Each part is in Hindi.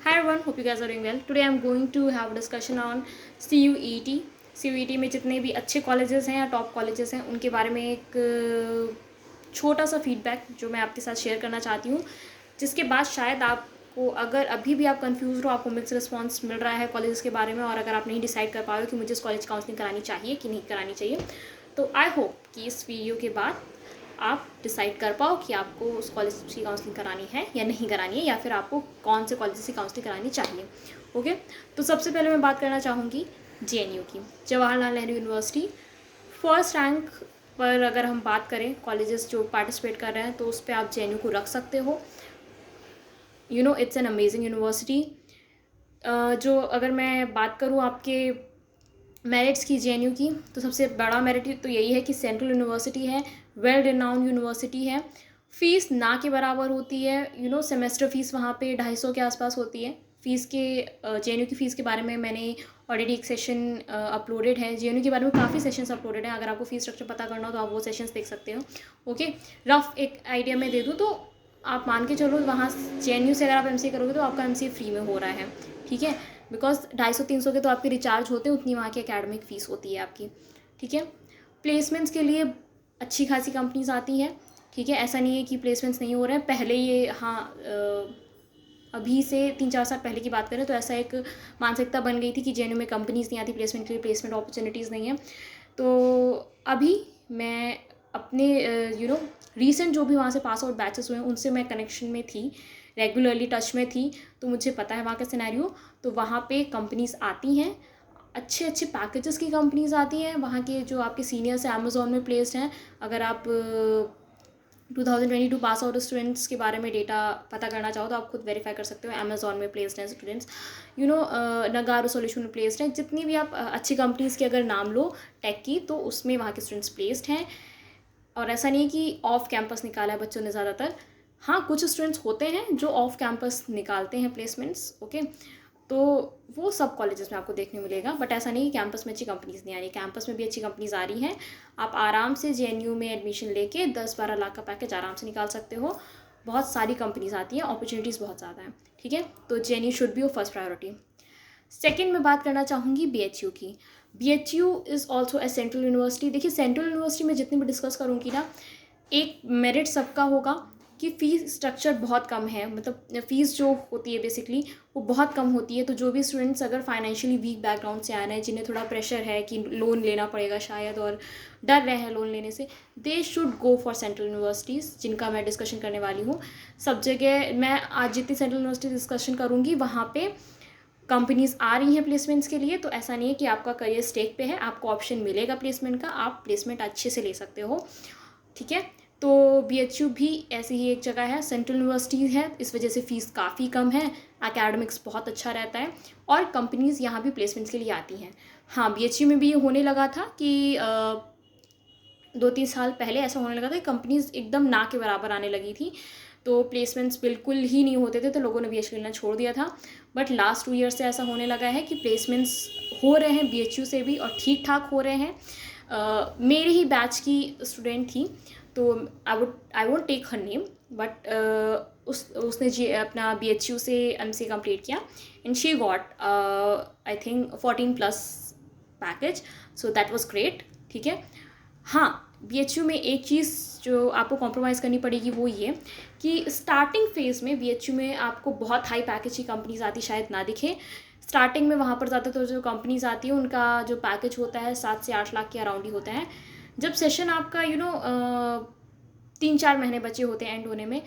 Hi everyone, hope you guys are doing well. Today I'm going to have a discussion on CUET. CUET में जितने भी अच्छे कॉलेजेस हैं या टॉप कॉलेजेस हैं उनके बारे में एक छोटा सा फीडबैक जो मैं आपके साथ शेयर करना चाहती हूँ, जिसके बाद शायद आपको, अगर अभी भी आप कंफ्यूज हो, आपको मिक्स रिस्पॉन्स मिल रहा है कॉलेजेस के बारे में और अगर आप नहीं डिसाइड कर पा रहे हो कि मुझे इस कॉलेज काउंसलिंग करानी चाहिए कि नहीं करानी चाहिए, तो आई होप कि इस वीडियो के बाद आप डिसाइड कर पाओ कि आपको उस कॉलेज की काउंसलिंग करानी है या नहीं करानी है, या फिर आपको कौन से कॉलेज की काउंसलिंग करानी चाहिए। ओके, तो सबसे पहले मैं बात करना चाहूँगी JNU की, Jawaharlal Nehru university. First rank पर अगर हम बात करें कॉलेजेस जो पार्टिसिपेट कर रहे हैं, तो उस पर आप JNU को रख सकते हो। It's an amazing university. जो अगर मैं बात करूँ आपके मेरिट्स की JNU की, तो सबसे बड़ा मेरिट तो यही है कि सेंट्रल यूनिवर्सिटी है, वेल रिनाउंड यूनिवर्सिटी है। फ़ीस ना के बराबर होती है। सेमेस्टर फ़ीस वहाँ पे 250 के आसपास होती है। फ़ीस के JNU की फ़ीस के बारे में मैंने ऑलरेडी एक सेशन अपलोडेड है। JNU के बारे में काफ़ी सेशंस अपलोडेड हैं। अगर आपको फ़ीस स्ट्रक्चर पता करना हो तो आप वो सेशंस देख सकते हो। ओके, रफ एक आइडिया मैं दे दूँ तो आप मान के चलो, वहाँ JNU से अगर आप MCA करोगे तो आपका MCA फ्री में हो रहा है। ठीक है, बिकॉज 250-300 के तो आपके रिचार्ज होते हैं, उतनी वहाँ की एकेडमिक फ़ीस होती है आपकी। ठीक है, प्लेसमेंट्स के लिए अच्छी खासी कंपनीज आती हैं। ठीक है, ऐसा नहीं है कि प्लेसमेंट्स नहीं हो रहे हैं। पहले ये अभी से 3-4 साल पहले की बात करें तो ऐसा एक मानसिकता बन गई थी कि JNU में कंपनीज नहीं आती प्लेसमेंट के लिए, प्लेसमेंट अपॉर्चुनिटीज़ नहीं है। तो अभी मैं अपने रीसेंट जो भी वहाँ से पास आउट बैचेस हुए हैं उनसे मैं कनेक्शन में थी, रेगुलरली टच में थी, तो मुझे पता है वहाँ का सिनेरियो। तो वहाँ पे कंपनीज आती हैं, अच्छे अच्छे पैकेजेस की कंपनीज आती हैं। वहाँ के जो आपके सीनियर्स हैं अमेज़ॉन में प्लेस्ड हैं। अगर आप 2022 पास आउट स्टूडेंट्स के बारे में डेटा पता करना चाहो तो आप खुद वेरीफाई कर सकते हो, अमेज़ॉन में प्लेस्ड हैं स्टूडेंट्स। नगारो सॉल्यूशन में प्लेस्ड हैं। जितनी भी आप अच्छी कंपनीज़ की अगर नाम लो टेक की, तो उसमें वहाँ के स्टूडेंट्स प्लेस्ड हैं। और ऐसा नहीं है कि ऑफ कैंपस निकाला है बच्चों ने ज़्यादातर। हाँ, कुछ स्टूडेंट्स होते हैं जो ऑफ कैंपस निकालते हैं प्लेसमेंट्स। ओके, तो वो सब कॉलेजेस में आपको देखने मिलेगा, बट ऐसा नहीं कि कैंपस में अच्छी कंपनीज़ नहीं आ रही। कैंपस में भी अच्छी कंपनीज़ आ रही हैं। आप आराम से JNU में एडमिशन लेके 10-12 लाख का पैकेज आराम से निकाल सकते हो। बहुत सारी कंपनीज़ आती हैं, अपॉर्चुनिटीज़ बहुत ज़्यादा हैं। ठीक है, तो JNU should be your first priority. Second मैं बात करना चाहूँगी BHU की। BHU is also a central university. देखिए, सेंट्रल यूनिवर्सिटी में जितनी भी डिस्कस करूँगी ना, एक मेरिट सबका होगा कि फ़ीस स्ट्रक्चर बहुत कम है। मतलब फ़ीस जो होती है बेसिकली वो बहुत कम होती है। तो जो भी स्टूडेंट्स अगर फाइनेंशियली वीक बैकग्राउंड से आ रहे हैं, जिन्हें थोड़ा प्रेशर है कि लोन लेना पड़ेगा शायद और डर रहे हैं लोन लेने से, they should go for central universities, जिनका मैं डिस्कशन करने वाली हूँ। सब जगह मैं आज जितनी सेंट्रल यूनिवर्सिटी डिस्कशन करूँगी वहाँ पे कंपनीज़ आ रही हैं प्लेसमेंट्स के लिए। तो ऐसा नहीं है कि आपका करियर स्टेक पे है, आपको ऑप्शन मिलेगा प्लेसमेंट का, आप प्लेसमेंट अच्छे से ले सकते हो। ठीक है, तो BHU भी ऐसी ही एक जगह है, सेंट्रल यूनिवर्सिटी है, इस वजह से फ़ीस काफ़ी कम है, एकेडमिक्स बहुत अच्छा रहता है और कंपनीज़ यहाँ भी प्लेसमेंट्स के लिए आती हैं। हाँ, BHU में भी ये होने लगा था कि 2-3 साल पहले ऐसा होने लगा था कि कंपनीज़ एकदम ना के बराबर आने लगी थी, तो प्लेसमेंट्स बिल्कुल ही नहीं होते थे, तो लोगों ने BHU लेना छोड़ दिया था। बट लास्ट 2 ईयर से ऐसा होने लगा है कि प्लेसमेंट्स हो रहे हैं BHU से भी और ठीक ठाक हो रहे हैं। मेरे ही बैच की स्टूडेंट थी, तो I won't take her name, but उसने जी अपना BHU से MCA कंप्लीट किया and she got I think 14+ package, so that was great. ठीक है, हाँ, BHU में एक चीज़ जो आपको कॉम्प्रोमाइज़ करनी पड़ेगी वो ये कि स्टार्टिंग फेज़ में BHU में आपको बहुत हाई पैकेज की कंपनीज आती शायद ना दिखे। स्टार्टिंग में वहाँ पर ज़्यादातर जो कंपनीज आती हैं उनका जो पैकेज होता है 7 से 8 लाख के अराउंड ही होता है। जब सेशन आपका 3-4 महीने बचे होते हैं एंड होने में,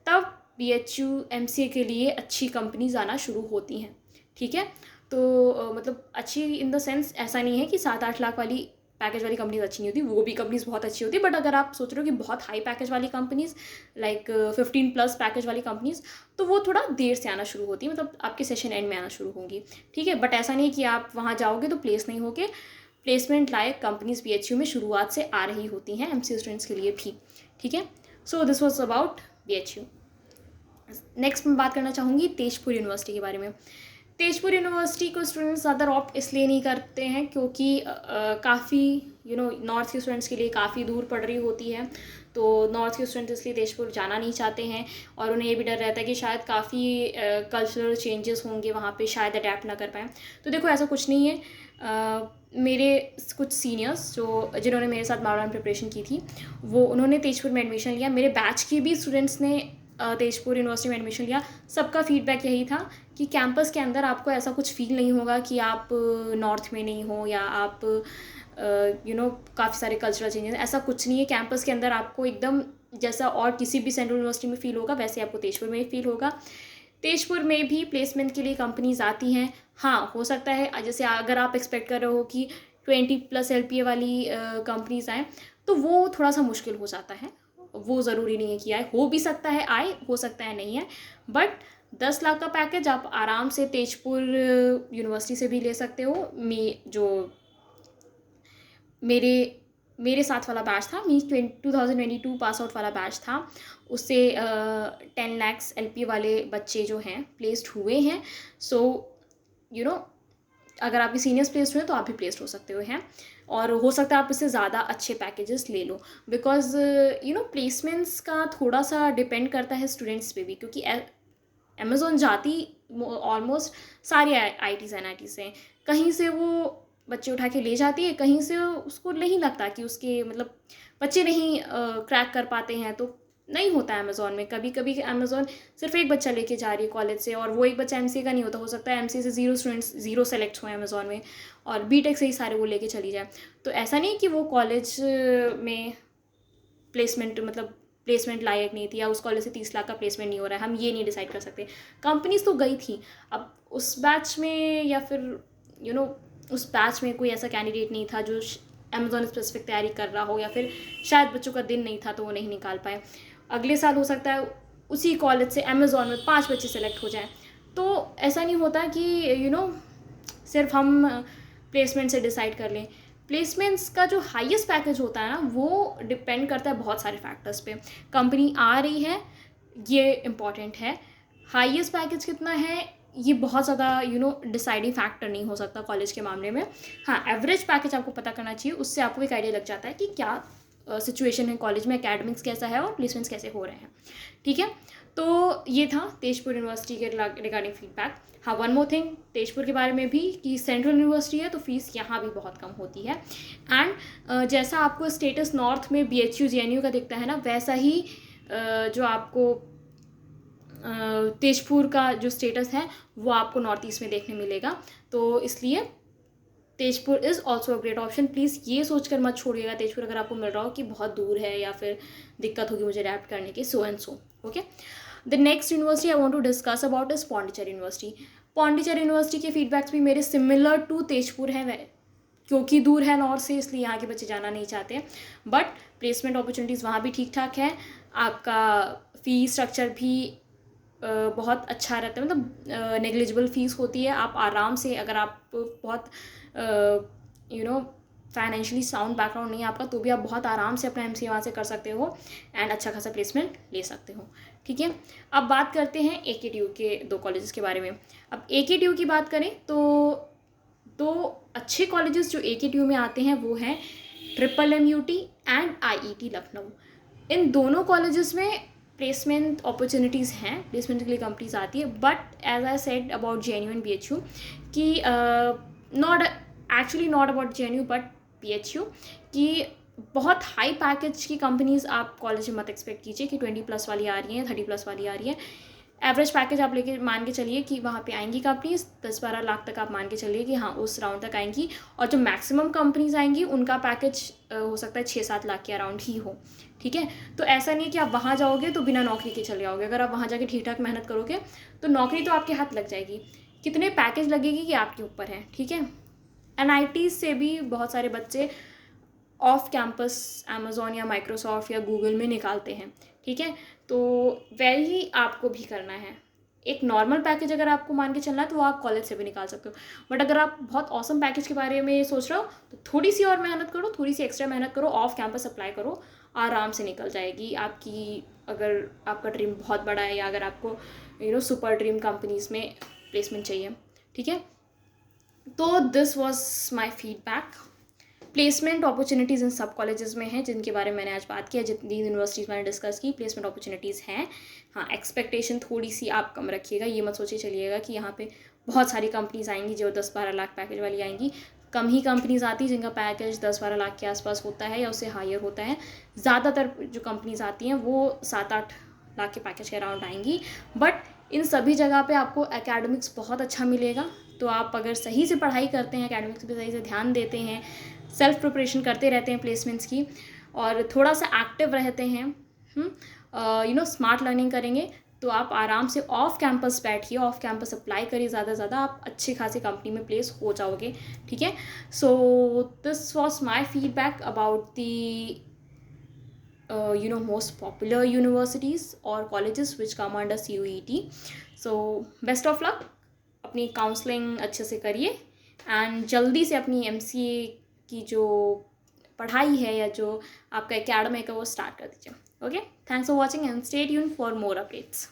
तब BHU MCA के लिए अच्छी कंपनीज आना शुरू होती हैं। ठीक है, तो मतलब अच्छी इन द सेंस ऐसा नहीं है कि 7-8 लाख वाली पैकेज वाली कंपनीज अच्छी नहीं होती, वो भी कंपनीज बहुत अच्छी होती है। बट अगर आप सोच रहे हो कि बहुत हाई पैकेज वाली कंपनीज लाइक 15+ पैकेज वाली कंपनीज, तो वो थोड़ा देर से आना शुरू होती है, मतलब आपके सेशन एंड में आना शुरू होंगी। ठीक है, बट ऐसा नहीं कि आप वहाँ जाओगे तो प्लेस नहीं होगे। प्लेसमेंट लायक कंपनीज BHU में शुरुआत से आ रही होती हैं MCA स्टूडेंट्स के लिए भी। ठीक है, so this was about BHU। Next मैं बात करना चाहूँगी तेजपुर यूनिवर्सिटी के बारे में। तेजपुर यूनिवर्सिटी को स्टूडेंट्स ज़्यादा ऑप्ट इसलिए नहीं करते हैं क्योंकि काफ़ी नॉर्थ के स्टूडेंट्स के लिए काफ़ी दूर पड़ रही होती है, तो नॉर्थ के स्टूडेंट्स इसलिए तेजपुर जाना नहीं चाहते हैं और उन्हें ये भी डर रहता है कि शायद काफ़ी कल्चरल चेंजेस होंगे वहाँ पे, शायद अडेप्ट ना कर पाएँ। तो देखो ऐसा कुछ नहीं है। मेरे कुछ सीनियर्स जिन्होंने मेरे साथ मावड़ान प्रिपरेशन की थी, उन्होंने तेजपुर में एडमिशन लिया। मेरे बैच के भी स्टूडेंट्स ने तेजपुर यूनिवर्सिटी में एडमिशन लिया। सबका फीडबैक यही था कि कैंपस के अंदर आपको ऐसा कुछ फील नहीं होगा कि आप नॉर्थ में नहीं हो या आप काफ़ी सारे कल्चरल चेंजेस, ऐसा कुछ नहीं है। कैंपस के अंदर आपको एकदम जैसा और किसी भी सेंट्रल यूनिवर्सिटी में फ़ील होगा वैसे आपको तेजपुर में फील होगा। तेजपुर में भी प्लेसमेंट के लिए कंपनीज आती हैं। हाँ, हो सकता है जैसे अगर आप एक्सपेक्ट कर रहे हो कि 20+ LPA वाली कंपनीज आएँ, तो वो थोड़ा सा मुश्किल हो जाता है। वो ज़रूरी नहीं है कि आए, हो भी सकता है आए, हो सकता है नहीं है, बट 10 लाख का पैकेज आप आराम से तेजपुर यूनिवर्सिटी से भी ले सकते हो। मेरे साथ वाला बैच था, 2022 पास आउट वाला बैच था, उससे 10 lakhs LPA वाले बच्चे जो हैं प्लेस्ड हुए हैं। सो अगर आपके सीनियर्स प्लेस्ड हुए तो आप भी प्लेस्ड हो सकते हो हैं, और हो सकता है आप इससे ज़्यादा अच्छे पैकेजेस ले लो, बिकॉज प्लेसमेंट्स का थोड़ा सा डिपेंड करता है स्टूडेंट्स पे भी, क्योंकि अमेज़ॉन जाती ऑलमोस्ट सारी IITs NITs हैं। कहीं से वो बच्चे उठा के ले जाती है, कहीं से उसको नहीं लगता कि उसके मतलब बच्चे नहीं क्रैक कर पाते हैं, तो नहीं होता है अमेज़ॉन में। कभी कभी अमेज़ॉन सिर्फ एक बच्चा लेके जा रही है कॉलेज से, और वो एक बच्चा MCA का नहीं होता, हो सकता है MCA से 0 स्टूडेंट्स 0 सेलेक्ट हुए अमेज़ॉन में, और BTech से ही सारे वो लेके चली जाए। तो ऐसा नहीं कि वो कॉलेज में प्लेसमेंट लायक नहीं थी, या उस कॉलेज से 30 लाख का प्लेसमेंट नहीं हो रहा है, हम ये नहीं डिसाइड कर सकते। कंपनीज तो गई थी, अब उस बैच में या फिर उस बैच में कोई ऐसा कैंडिडेट नहीं था जो अमेज़ॉन स्पेसिफिक तैयारी कर रहा हो, या फिर शायद बच्चों का दिन नहीं था तो वो नहीं निकाल पाए। अगले साल हो सकता है उसी कॉलेज से अमेज़ॉन में 5 बच्चे सेलेक्ट हो जाएं। तो ऐसा नहीं होता कि सिर्फ हम प्लेसमेंट से डिसाइड कर लें। प्लेसमेंट्स का जो हाईएस्ट पैकेज होता है ना, वो डिपेंड करता है बहुत सारे फैक्टर्स पे। कंपनी आ रही है, ये इम्पॉर्टेंट है। हाईएस्ट पैकेज कितना है, ये बहुत ज़्यादा डिसाइडिंग फैक्टर नहीं हो सकता कॉलेज के मामले में। हाँ, एवरेज पैकेज आपको पता करना चाहिए, उससे आपको एक आइडिया लग जाता है कि क्या सिचुएशन है कॉलेज में, एकेडमिक्स कैसा है और प्लेसमेंट्स कैसे हो रहे हैं। ठीक है, तो ये था तेजपुर यूनिवर्सिटी के रिगार्डिंग फीडबैक। हाँ, वन मोर थिंग तेजपुर के बारे में भी, कि सेंट्रल यूनिवर्सिटी है तो फीस यहाँ भी बहुत कम होती है। एंड जैसा आपको स्टेटस नॉर्थ में BHU JNU का दिखता है ना, वैसा ही जो आपको तेजपुर का जो स्टेटस है वो आपको नॉर्थ ईस्ट में देखने मिलेगा। तो इसलिए Tezpur is also a great option. Please ये सोचकर मत छोड़िएगा तेजपुर अगर आपको मिल रहा हो कि बहुत दूर है या फिर दिक्कत होगी मुझे अडैप्ट करने की, so and so. Okay, the next university I want to discuss about is Pondicherry university. Pondicherry university के फीडबैक्स भी मेरे सिमिलर टू तेजपुर हैं, क्योंकि दूर है नॉर्थ से इसलिए यहाँ के बच्चे जाना नहीं चाहते, बट प्लेसमेंट अपॉर्चुनिटीज़ वहाँ भी ठीक ठाक है। आपका फ़ी स्ट्रक्चर भी बहुत अच्छा रहता है, मतलब नेग्लिजिबल फ़ीस होती है। आप आराम से, अगर आप बहुत फाइनेंशियली साउंड बैकग्राउंड नहीं है आपका, तो भी आप बहुत आराम से अपना MCA वहाँ से कर सकते हो एंड अच्छा खासा प्लेसमेंट ले सकते हो। ठीक है, अब बात करते हैं AKTU के 2 कॉलेजेस के बारे में। अब AKTU की बात करें तो 2 अच्छे कॉलेजेस जो AKTU में आते हैं वो हैं MMUT एंड IET लखनऊ। इन दोनों कॉलेजेस में प्लेसमेंट अपॉर्चुनिटीज़ हैं, प्लेसमेंट के लिए कंपनीज आती है, but as I said about JNU and BHU कि not about JNU but BHU कि बहुत हाई पैकेज की कंपनीज आप कॉलेज में मत एक्सपेक्ट कीजिए कि 20+ वाली आ रही हैं, 30+ वाली आ रही है। एवरेज पैकेज आप लेके मान के चलिए कि वहाँ पे आएंगी कंपनीज 10-12 लाख तक, आप मान के चलिए कि हाँ उस राउंड तक आएंगी। और जो मैक्सिमम कंपनीज आएंगी उनका पैकेज हो सकता है 6-7 लाख के अराउंड ही हो। ठीक है, तो ऐसा नहीं है कि आप वहाँ जाओगे तो बिना नौकरी के चले जाओगे। अगर आप वहाँ जाके ठीक ठाक मेहनत करोगे तो नौकरी तो आपके हाथ लग जाएगी। कितने पैकेज लगेगी कि आपके ऊपर है। ठीक है, NIT से भी बहुत सारे बच्चे ऑफ कैंपस अमेज़ॉन या माइक्रोसॉफ्ट या गूगल में निकालते हैं। ठीक है, तो वही आपको भी करना है। एक नॉर्मल पैकेज अगर आपको मान के चलना है तो वो आप कॉलेज से भी निकाल सकते हो, बट अगर आप बहुत ऑसम पैकेज के बारे में सोच रहे हो तो थोड़ी सी और मेहनत करो, थोड़ी सी एक्स्ट्रा मेहनत करो, ऑफ कैंपस अप्लाई करो, आराम से निकल जाएगी आपकी। अगर आपका ड्रीम बहुत बड़ा है या अगर आपको सुपर ड्रीम कंपनीज में प्लेसमेंट चाहिए। ठीक है, तो this was my feedback. Placement opportunities इन सब कॉलेजेस में हैं जिनके बारे में मैंने आज बात किया, जितनी यूनिवर्सिटीज़ मैंने डिस्कस की, प्लेसमेंट अपॉर्चुनिटीज़ हैं। हाँ, एक्सपेक्टेशन थोड़ी सी आप कम रखिएगा, ये मत सोचिए चलिएगा कि यहाँ पे बहुत सारी कंपनीज आएंगी जो 10-12 लाख पैकेज वाली आएंगी। कम ही कंपनीज आती हैं जिनका पैकेज 10-12 लाख के आसपास होता है या उससे हायर होता है। ज़्यादातर जो कंपनीज आती हैं वो 7-8 लाख के पैकेज के अराउंड आएंगी। बट इन सभी जगह पे आपको एकेडमिक्स बहुत अच्छा मिलेगा। तो आप अगर सही से पढ़ाई करते हैं, एकेडमिक्स पे सही से ध्यान देते हैं, सेल्फ प्रिपरेशन करते रहते हैं प्लेसमेंट्स की, और थोड़ा सा एक्टिव रहते हैं, स्मार्ट लर्निंग करेंगे, तो आप आराम से ऑफ कैंपस बैठिए, ऑफ कैंपस अप्लाई करिए, ज़्यादा से ज़्यादा आप अच्छी खासी कंपनी में प्लेस हो जाओगे। ठीक है, so this was my feedback about the most popular universities or colleges which come under CUET. So best of luck, अपनी काउंसलिंग अच्छे से करिए एंड जल्दी से अपनी MCA की जो पढ़ाई है या जो आपका एकेडमिक है वो स्टार्ट कर दीजिए। Okay, thanks for watching and stay tuned for more updates.